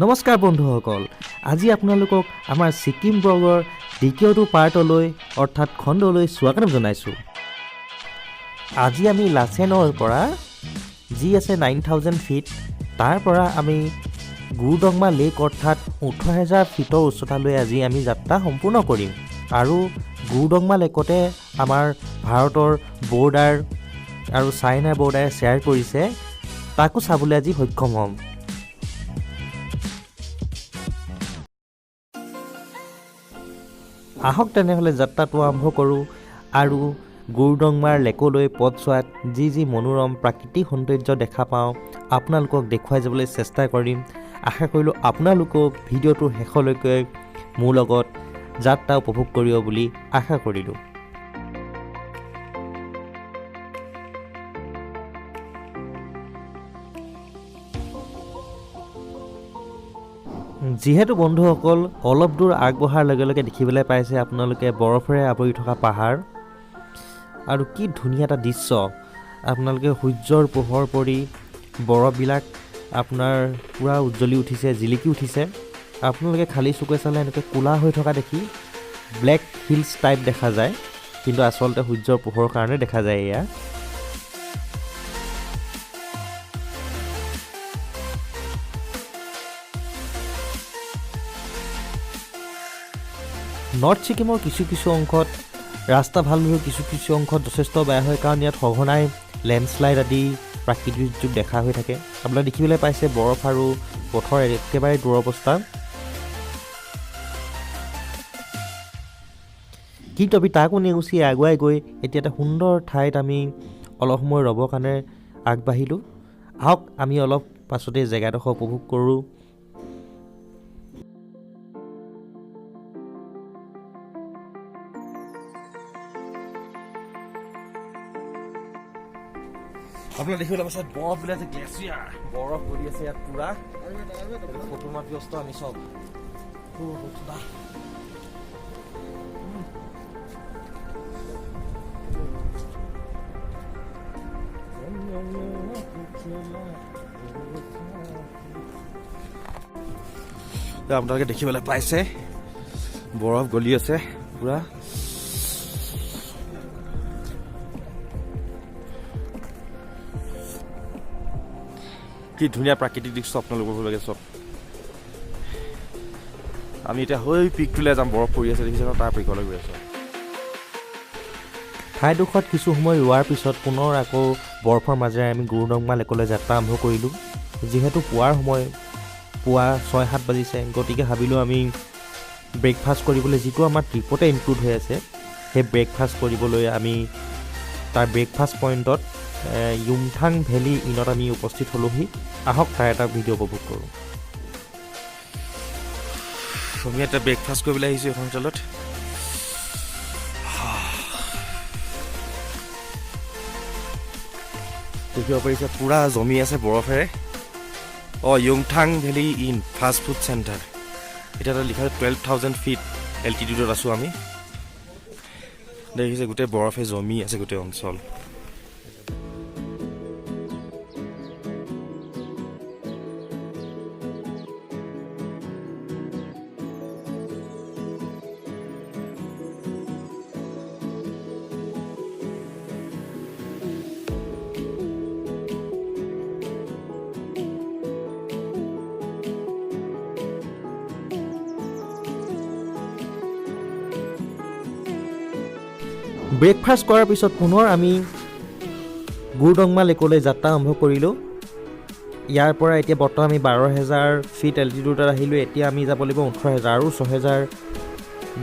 নমস্কাৰ বন্ধুসকল, আজি আপোনালোকক আমাৰ ছিকিম ব্লগৰ দ্বিতীয়টো পাৰ্টলৈ অৰ্থাৎ খণ্ডলৈ স্বাগতম জনাইছোঁ। আজি আমি লাচেনৰ পৰা যি আছে 9000 ফিট, তাৰ পৰা আমি গুৰডংমা লেক অৰ্থাৎ 18000 ফিটৰ উচ্চতালৈ আজি আমি যাত্ৰা সম্পূৰ্ণ কৰিম। আৰু গুৰডংমা লেকতে আমাৰ ভাৰতৰ বৰ্ডাৰ আৰু চাইনাৰ বৰ্ডাৰে শ্বেয়াৰ কৰিছে, তাকো চাবলৈ আজি সক্ষম হ'ম। আহক তেনেহ'লে যাত্ৰাটো আৰম্ভ কৰোঁ আৰু গুৰডংমাৰ লেকলৈ পথছোৱাত যি মনোৰম প্ৰাকৃতিক সৌন্দৰ্য দেখা পাওঁ আপোনালোকক দেখুৱাই যাবলৈ চেষ্টা কৰিম। আশা কৰিলোঁ আপোনালোকক ভিডিঅ'টোৰ শেষলৈকে মোৰ লগত যাত্ৰা উপভোগ কৰিব বুলি আশা কৰিলোঁ। যিহেতু বন্ধুসকল অলপ দূৰ আগবঢ়াৰ লগে লগে দেখিবলৈ পাইছে আপোনালোকে বৰফেৰে আৱৰি থকা পাহাৰ, আৰু কি ধুনীয়া এটা দৃশ্য। আপোনালোকে সূৰ্যৰ পোহৰ পৰি বৰফবিলাক আপোনাৰ পূৰা উজ্জ্বলি উঠিছে, জিলিকি উঠিছে। আপোনালোকে খালী চকুৱে চালে এনেকৈ ক'লা হৈ থকা দেখি ব্লেক হিলছ টাইপ দেখা যায়, কিন্তু আচলতে সূৰ্যৰ পোহৰৰ কাৰণে দেখা যায় এয়া। নৰ্থ ছিকিমৰ কিছু অংশত ৰাস্তা ভাল হ'লেও কিছু অংশত যথেষ্ট বেয়া হয়, কাৰণ ইয়াত সঘনাই লেণ্ডশ্লাইড আদি প্ৰাকৃতিক দুৰ্যোগ দেখা হৈ থাকে। আপোনালোকে দেখিবলৈ পাইছে বৰফ আৰু পথৰ একেবাৰে দুৰৱস্থা। কিন্তু আমি তাকো নেগুচি আগুৱাই গৈ এতিয়া এটা সুন্দৰ ঠাইত আমি অলপ সময় ৰ'বৰ কাৰণে আগবাঢ়িলোঁ। আহক আমি অলপ পাছতে জেগাডোখৰ উপভোগ কৰোঁ। আপোনাৰ দেখিবলৈ পাইছে বৰফবিলাক যে গ্লেচিয়াৰ, বৰফ পৰি আছে ইয়াত পূৰা। ফটো মাত ব্যস্ত আমি চব। আপোনালোকে দেখিবলৈ পাইছে বৰফ গলি আছে পূৰা। কি ধুনীয়া প্ৰাকৃতিক দৃশ্য আপোনালোকৰ লাগে চব। আমি এতিয়া হৈ পিকটোলৈ যাম, বৰফ পৰি আছে দেখিছে ন, তাৰ পিকলৈ গৈ আছোঁ। ঠাইডোখৰত কিছু সময় ৰোৱাৰ পিছত পুনৰ আকৌ বৰফৰ মাজেৰে আমি গুৰডংমা লেকলৈ যাত্ৰা আৰম্ভ কৰিলোঁ। যিহেতু পুৱাৰ সময়, পুৱা 6-7 বাজিছে, গতিকে ভাবিলোঁ আমি ব্ৰেকফাষ্ট কৰিবলৈ, যিটো আমাৰ ট্ৰিপতে ইনক্লুড হৈ আছে, সেই ব্ৰেকফাষ্ট কৰিবলৈ আমি তাৰ ব্ৰেকফাষ্ট পইণ্টত য়ুমথাং ভেলী ইনত আমি উপস্থিত হ'লোহি। আহক তাৰ এটা ভিডিঅ' উপভোগ কৰোঁ। আমি এটা ব্ৰেকফাষ্ট কৰিবলৈ আহিছোঁ এখন হোটেলত। দেখিব পাৰিছে পূৰা জমি আছে বৰফেৰে। Yumthang valley in fast food centre. এতিয়া তাত লিখা 12000 ফিট এল্টিটিউডত আছোঁ আমি। দেখিছে গোটেই বৰফে জমি আছে গোটেই অঞ্চল। ব্ৰেকফাষ্ট কৰাৰ পিছত পুনৰ আমি গুৰডংমা লেকলৈ যাত্ৰা আৰম্ভ কৰিলোঁ। ইয়াৰ পৰা এতিয়া বৰ্তমান আমি 12000 ফিট এল্টিটিউডত আহিলোঁ। এতিয়া আমি যাব লাগিব 18000 আৰু 6000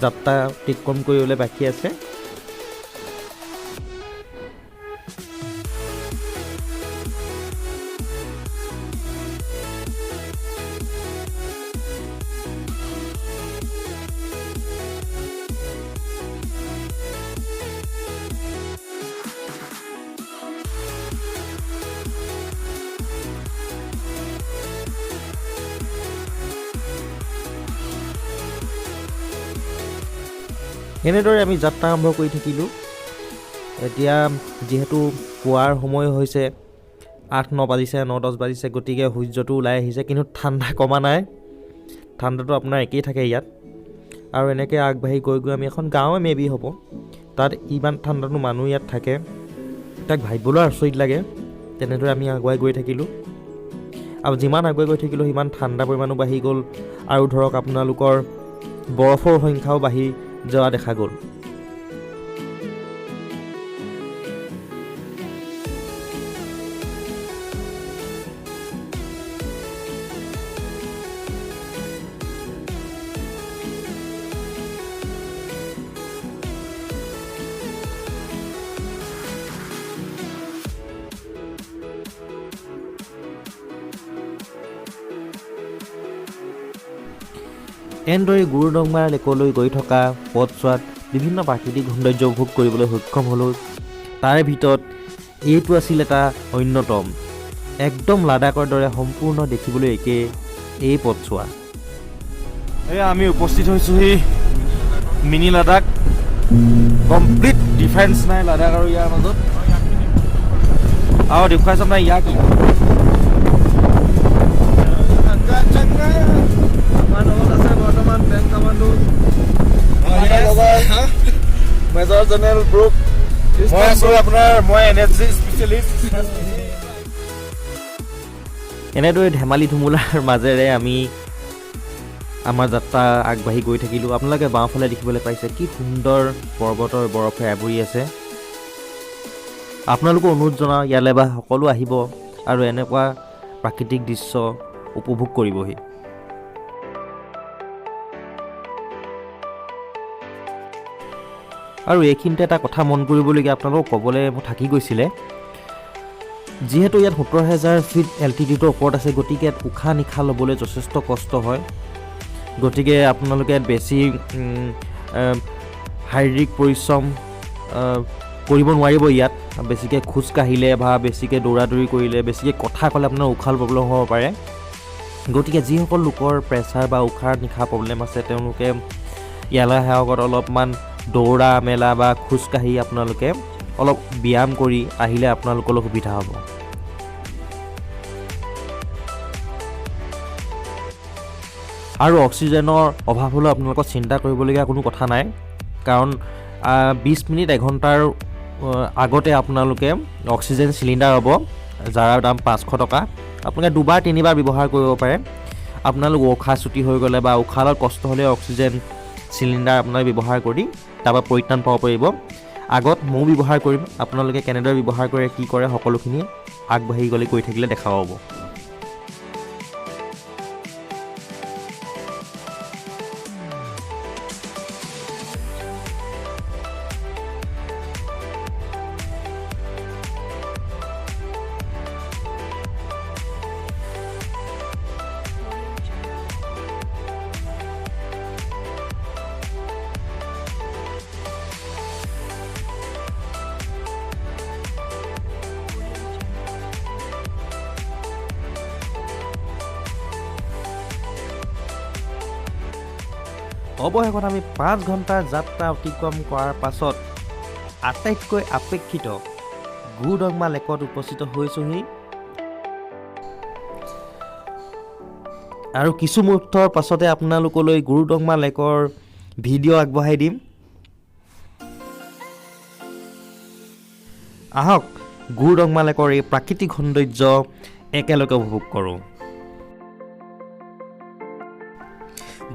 যাত্ৰা অতিক্ৰম কৰিবলৈ বাকী আছে। এনেদৰে আমি যাত্ৰা আৰম্ভ কৰি থাকিলোঁ। এতিয়া যিহেতু পুৱাৰ সময় হৈছে, 8-9 বাজিছে, 9-10 বাজিছে, গতিকে সূৰ্যটো ওলাই আহিছে, কিন্তু ঠাণ্ডা কমা নাই। ঠাণ্ডাটো আপোনাৰ একেই থাকে ইয়াত। আৰু এনেকৈ আগবাঢ়ি গৈ গৈ আমি এখন গাঁৱে মেবি হ'ব, তাত ইমান ঠাণ্ডাটো মানুহ ইয়াত থাকে, তাক ভাবিবলৈ আচৰিত লাগে। তেনেদৰে আমি আগুৱাই গৈ থাকিলোঁ, আৰু যিমান আগুৱাই গৈ থাকিলোঁ সিমান ঠাণ্ডা পৰিমাণো বাঢ়ি গ'ল, আৰু ধৰক আপোনালোকৰ বৰফৰ সংখ্যাও বাঢ়ি যোৱা দেখা গ'ল। এনেদৰে গুৰুডংমা লেকলৈ গৈ থকা পথছোৱাত বিভিন্ন প্ৰাকৃতিক সৌন্দৰ্য উপভোগ কৰিবলৈ সক্ষম হ'লোঁ। তাৰে ভিতৰত এইটো আছিল এটা অন্যতম, একদম লাডাখৰ দৰে সম্পূৰ্ণ দেখিবলৈ একেই এই পথছোৱা। এয়া আমি উপস্থিত হৈছোঁহি মিনি লাডাখ। কমপ্লিট ডিফাৰেঞ্চ নাই লাডাখ আৰু ইয়াৰ মাজত। আৰু দেখুৱাইছোঁ আপোনাৰ ইয়াৰ কি বৰ্তমান bank commando major general group. মই আছোঁ আপোনাৰ এনাৰ্জি স্পেচিয়েলিষ্ট। এনেদৰে ধেমালি ধুমুলাৰ মাজেৰে আমি আমাৰ যাত্ৰা আগবাঢ়ি গৈ থাকিলোঁ। আপোনালোকে বাওঁফালে দেখিবলৈ পাইছে কি সুন্দৰ পৰ্বতৰ বৰফে আৱৰি আছে। আপোনালোকো অনুৰোধ জনাওঁ ইয়ালৈ বা সকলো আহিব আৰু এনেকুৱা প্ৰাকৃতিক দৃশ্য উপভোগ কৰিবহি। আৰু এইখিনিতে এটা কথা মন কৰিবলগীয়া আপোনালোকক ক'বলৈ মোৰ থাকি গৈছিলে, যিহেতু ইয়াত 17,000 ফিট এল্টিটিউডৰ ওপৰত আছে, গতিকে ইয়াত উশাহ নিশাহ ল'বলৈ যথেষ্ট কষ্ট হয়। গতিকে আপোনালোকে ইয়াত বেছি শাৰীৰিক পৰিশ্ৰম কৰিব নোৱাৰিব। ইয়াত বেছিকৈ খোজ কাঢ়িলে বা বেছিকৈ দৌৰা দৌৰি কৰিলে, বেছিকৈ কথা ক'লে আপোনাৰ উশাহ প্ৰব্লেম হ'ব পাৰে। গতিকে যিসকল লোকৰ প্ৰেছাৰ বা উশাহ নিশাহ প্ৰব্লেম আছে তেওঁলোকে ইয়ালৈ অহাৰ আগত অলপমান দৌৰা মেলা বা খোজকাঢ়ি আপোনালোকে অলপ ব্যায়াম কৰি আহিলে আপোনালোকলৈ সুবিধা হ'ব। আৰু অক্সিজেনৰ অভাৱ হ'লেও আপোনালোকৰ চিন্তা কৰিবলগীয়া কোনো কথা নাই, কাৰণ 20 মিনিট এঘণ্টাৰ আগতে আপোনালোকে অক্সিজেন চিলিণ্ডাৰ হ'ব, যাৰ দাম 500 টকা। আপোনালোকে 2-3বাৰ ব্যৱহাৰ কৰিব পাৰে। আপোনালোক উশাহ চুটি হৈ গ'লে বা উশাহত কষ্ট হ'লে অক্সিজেন চিলিণ্ডাৰ আপোনালোকে ব্যৱহাৰ কৰি তাৰপৰা পৰিত্ৰাণ পাব পাৰিব। আগত ময়ো ব্যৱহাৰ কৰিম, আপোনালোকে কেনেদৰে ব্যৱহাৰ কৰে কি কৰে সকলোখিনি আগবাঢ়ি গ'লে কৈ থাকিলে দেখা পাব। অৱশেষত আমি 5 ঘণ্টাৰ যাত্ৰা অতিক্ৰম কৰাৰ পাছত আটাইতকৈ আপেক্ষিত গুৰুডংমা লেকত উপস্থিত হৈছোঁহি। আৰু কিছু মুহূৰ্তৰ পাছতে আপোনালোকলৈ গুৰুডংমা লেকৰ ভিডিঅ' আগবঢ়াই দিম। আহক গুৰুডংমা লেকৰ এই প্ৰাকৃতিক সৌন্দৰ্য একেলগে উপভোগ কৰোঁ।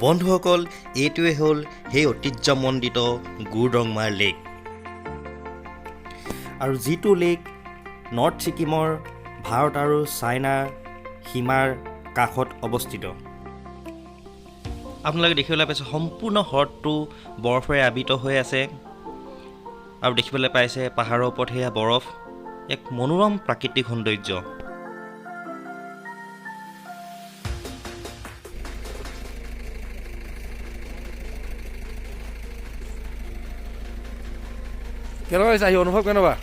বন্ধুসকল, এইটোৱে হ'ল সেই ঐতিহ্যমণ্ডিত গুৰুডংমা লেক, আৰু যিটো লেক নৰ্থ ছিকিমৰ ভাৰত আৰু চাইনাৰ সীমাৰ কাষত অৱস্থিত। আপোনালোকে দেখিবলৈ পাইছে সম্পূৰ্ণ হ্ৰদটো বৰফেৰে আবৃত হৈ আছে, আৰু দেখিবলৈ পাইছে পাহাৰৰ ওপৰত সেয়া বৰফ, এক মনোৰম প্ৰাকৃতিক সৌন্দৰ্য। কেনেকুৱা হৈছে আহি অনুভৱ কেনেকুৱা?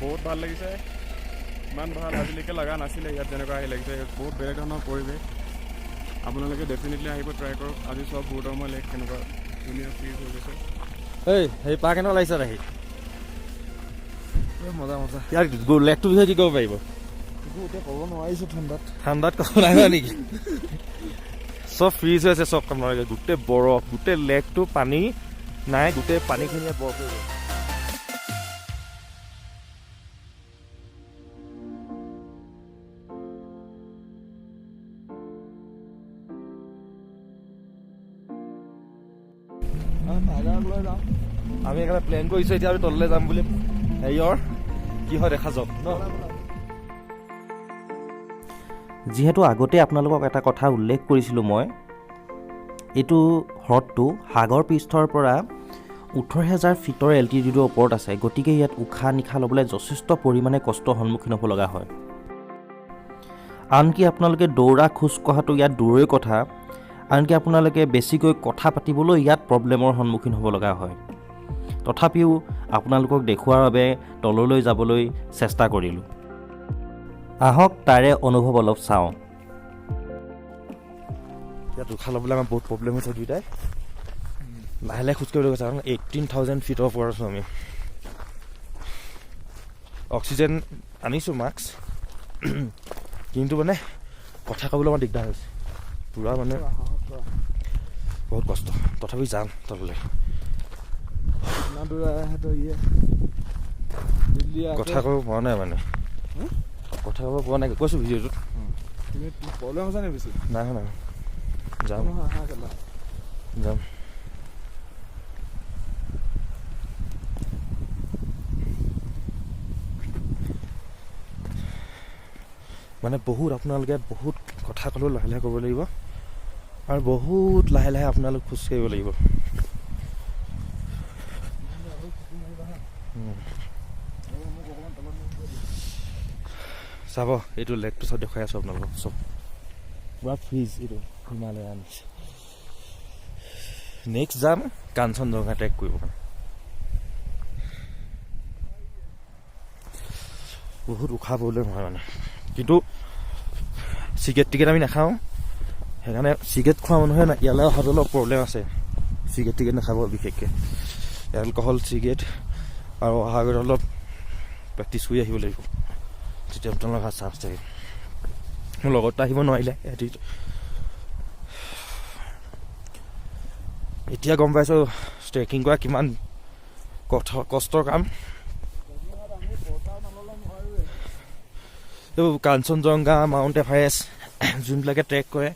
বহুত ভাল লাগিছে, ইমান ভাল আজিলৈকে লগা নাছিলে ইয়াত যেনেকুৱা আহি লাগিছে। বহুত বেলেগ ধৰণৰ পৰিৱেশ, আপোনালোকে ডেফিনেটলি আহিব, ট্ৰাই কৰক। আজি চব গুৰুডংমা লেক কেনেকুৱা ধুনীয়া ফিল হৈ গৈছে। সেই পাৰ কেনেকুৱা লাগিছে আহি? মজা মজা। ইয়াৰ লেকটোৰ বিষয়ে কি ক'ব পাৰিব? এতিয়া ক'ব নোৱাৰিছোঁ, ঠাণ্ডাত ক'ব নাযায় নেকি? চব ফ্ৰিজ হৈ আছে চব আপোনালোকে গোটেই বৰফ গোটেই লেকটো পানী নাই গোটেই পানীখিনিয়ে বৰফ হৈ গ'ল আমি একেবাৰে প্লেন কৰিছোঁ এতিয়া আমি তললৈ যাম বুলি হেৰিয়ৰ কি হয় দেখা যাওক ন যিহেতু আগতে আপোনালোকক এটা কথা উল্লেখ কৰিছিলোঁ মই এইটো হ্ৰদটো সাগৰ পৃষ্ঠৰ পৰা 18,000 ফিটৰ এল্টিটিউডৰ ওপৰত আছে গতিকে ইয়াত উশাহ নিশাহ ল'বলৈ যথেষ্ট পৰিমাণে কষ্টৰ সন্মুখীন হ'ব লগা হয় আনকি আপোনালোকে দৌৰা খোজ কঢ়াটো ইয়াত দূৰৰে কথা আনকি আপোনালোকে বেছিকৈ কথা পাতিবলৈ ইয়াত প্ৰব্লেমৰ সন্মুখীন হ'ব লগা হয় তথাপিও আপোনালোকক দেখুৱাৰ বাবে তললৈ যাবলৈ চেষ্টা কৰিলোঁ আহক তাৰে অনুভৱ অলপ চাওঁ ইয়াত উশাহ ল'বলৈ আমাৰ বহুত প্ৰব্লেম হৈছে দুয়োটাই লাহে লাহে খোজকাঢ়িবলৈ গৈছে কাৰণ 18,000 ফিটৰ ওপৰত আছোঁ আমি অক্সিজেন আনিছোঁ মাস্ক কিন্তু মানে কথা ক'বলৈ আমাৰ দিগদাৰ হৈছে পূৰা মানে বহুত কষ্ট তথাপি যাম তললৈ কথা ক'ব পৰা নাই মানে কথা ক'ব পৰা নাই কৈছোঁ ভিডিঅ'টোত প্ৰব্লেম হৈছে নে বেছি নাই নাই যাম যাম মানে বহুত আপোনালোকে বহুত কথা ক'লেও লাহে লাহে ক'ব লাগিব আৰু বহুত লাহে লাহে আপোনালোক খোজকাঢ়িব লাগিব চাব এইটো লেকটো চব দেখুৱাই আছোঁ আপোনালোকক চব পুৰা ফ্ৰিজ এইটো হিমালয়ান নেক্সট যাম কাঞ্চনজংঘা ট্ৰেক কৰিব কাৰণে বহুত উশাহ প্ৰব্লেম হয় মানে কিন্তু চিগাৰেট টিকেট আমি নাখাওঁ সেইকাৰণে চিগাৰেট খোৱা মানুহে ইয়ালৈ অহাটো অলপ প্ৰব্লেম আছে চিগাৰেট টিকেট নাখাব বিশেষকৈ এলকহল চিগাৰেট আৰু অহা আগত অলপ প্ৰেক্টিছ কৰি আহিব লাগিব তেতিয়া আপোনালোকৰ ভাল চান্স থাকে মোৰ লগততো আহিব নোৱাৰিলে সিহঁতি এতিয়া গম পাইছোঁ ট্ৰেকিং কৰা কিমান কষ্টৰ কাম এইবোৰ কাঞ্চনজংঘা মাউণ্ট এভাৰেষ্ট যোনবিলাকে ট্ৰেক কৰে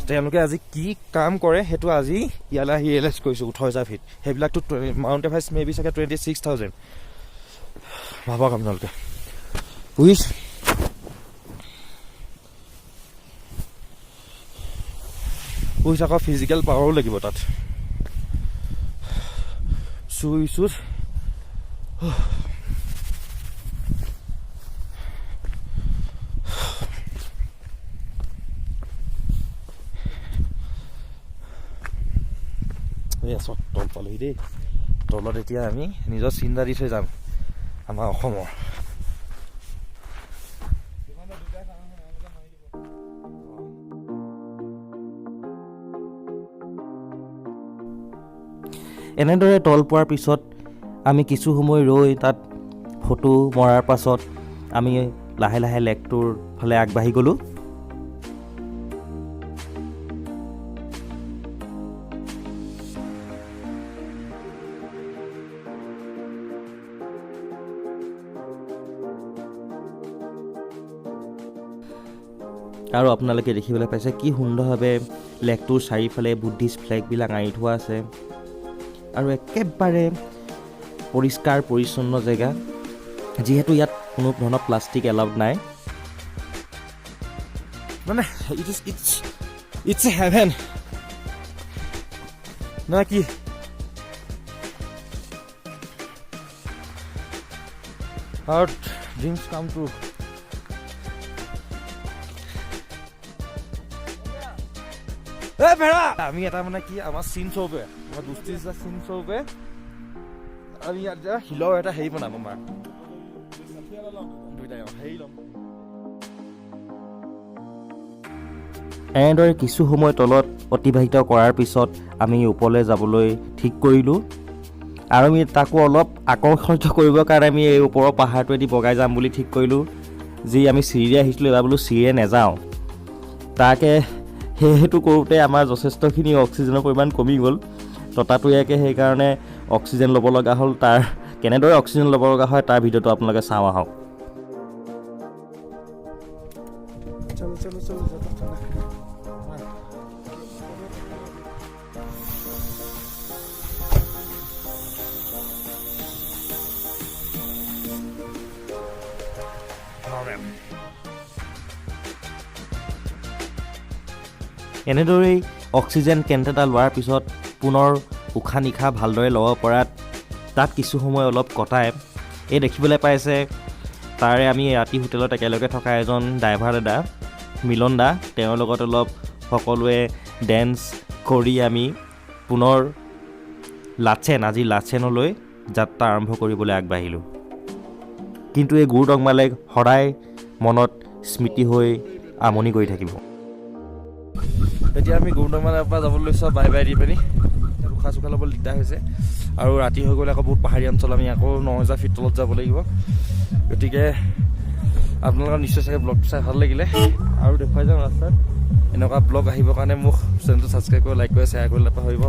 তেওঁলোকে আজি কি কাম কৰে সেইটো আজি ইয়ালৈ আহি ৰিয়েলাইজ কৰিছোঁ 18,000 ফিট সেইবিলাকতো মাউণ্ট এভাৰেষ্ট মে বি চাগে 26,000 ভাবক আপোনালোকে বুজিছে আকৌ ফিজিকেল পাৱাৰো লাগিব তাত চুইছোঁ তল পালোহি দেই তলত এতিয়া আমি নিজৰ চিন্তা দি থৈ যাম আমাৰ অসমৰ এনেদৰে তল পোৱাৰ পিছত আমি কিছু সময় ৰৈ তাত ফটো মৰাৰ পাছত আমি লাহে লাহে লেকটোৰ ফালে আগবাঢ়ি গ'লোঁ আৰু আপোনালোকে দেখিবলৈ পাইছে কি সুন্দৰভাৱে লেকটোৰ চাৰিওফালে বুদ্ধিষ্ট ফ্লেগবিলাক আঁৰি থোৱা আছে আৰু একেবাৰে পৰিষ্কাৰ পৰিচ্ছন্ন জেগা যিহেতু ইয়াত কোনো ধৰণৰ প্লাষ্টিক এলাউড নাই মানে ইটছ এ হেভেন না কি আউট ড্ৰিমছ কাম ট্ৰু আমি এটা মানে কি আমাৰ চিন স্বৰূপে আমাৰ দুষ্টি চিন স্বৰূপে আমি ইয়াত শিলৰ এটা হেৰি বনাম আমাৰ দুইটাই হেৰি ল'ম এনেদৰে কিছু সময় তলত অতিবাহিত কৰাৰ পিছত আমি ওপৰলৈ যাবলৈ ঠিক কৰিলোঁ আৰু আমি তাকো অলপ আকৰ্ষিত কৰিবৰ কাৰণে আমি এই ওপৰৰ পাহাৰটোৱেদি বগাই যাম বুলি ঠিক কৰিলোঁ যি আমি চিৰিৰে আহিছিলোঁ এবাৰ বোলো চিৰিৰে নাযাওঁ তাকে সেইটো কৰোঁতে আমাৰ যথেষ্টখিনি অক্সিজেনৰ পৰিমাণ কমি গ'ল। ততাতৈয়াকৈ সেইকাৰণে অক্সিজেন ল'ব লগা হ'ল। তাৰ কেনেদৰে অক্সিজেন ল'ব লগা হয় তাৰ ভিডিঅ'টো আপোনালোকে চাওঁ আহক। এনেদৰেই অক্সিজেন টেণ্ট এটা লোৱাৰ পিছত পুনৰ উশাহ নিশাহ ভালদৰে ল'ব পৰাত তাত কিছু সময় অলপ কটাই এই দেখিবলৈ পাইছে তাৰে আমি ৰাতি হোটেলত একেলগে থকা এজন ড্ৰাইভাৰ দাদা মিলন দা, তেওঁৰ লগত অলপ সকলোৱে ডেন্স কৰি আমি পুনৰ আজি লাচেনলৈ যাত্ৰা আৰম্ভ কৰিবলৈ আগবাঢ়িলোঁ। কিন্তু এই গুৰুডংমালেক সদায় মনত স্মৃতি হৈ আমনি কৰি থাকিব। এতিয়া আমি গুৰুডংমালৰ পৰা যাবলৈ লৈছোঁ বাই বাই দি পিনি। উশাহ চুশাহ ল'বলৈ দিগদাৰ হৈছে আৰু ৰাতি হৈ গ'লে আকৌ বহুত পাহাৰীয়া অঞ্চল, আমি আকৌ 9000 ফিট তলত যাব লাগিব। গতিকে আপোনালোকৰ নিশ্চয় চাগে ব্লগটো চাই ভাল লাগিলে আৰু দেখুৱাই যাম ৰাস্তাত। এনেকুৱা ব্লগ আহিবৰ কাৰণে মোক চেনেলটো ছাবস্ক্ৰাইব কৰি লাইক কৰি শ্বেয়াৰ কৰিবলৈ নাপাহৰিব।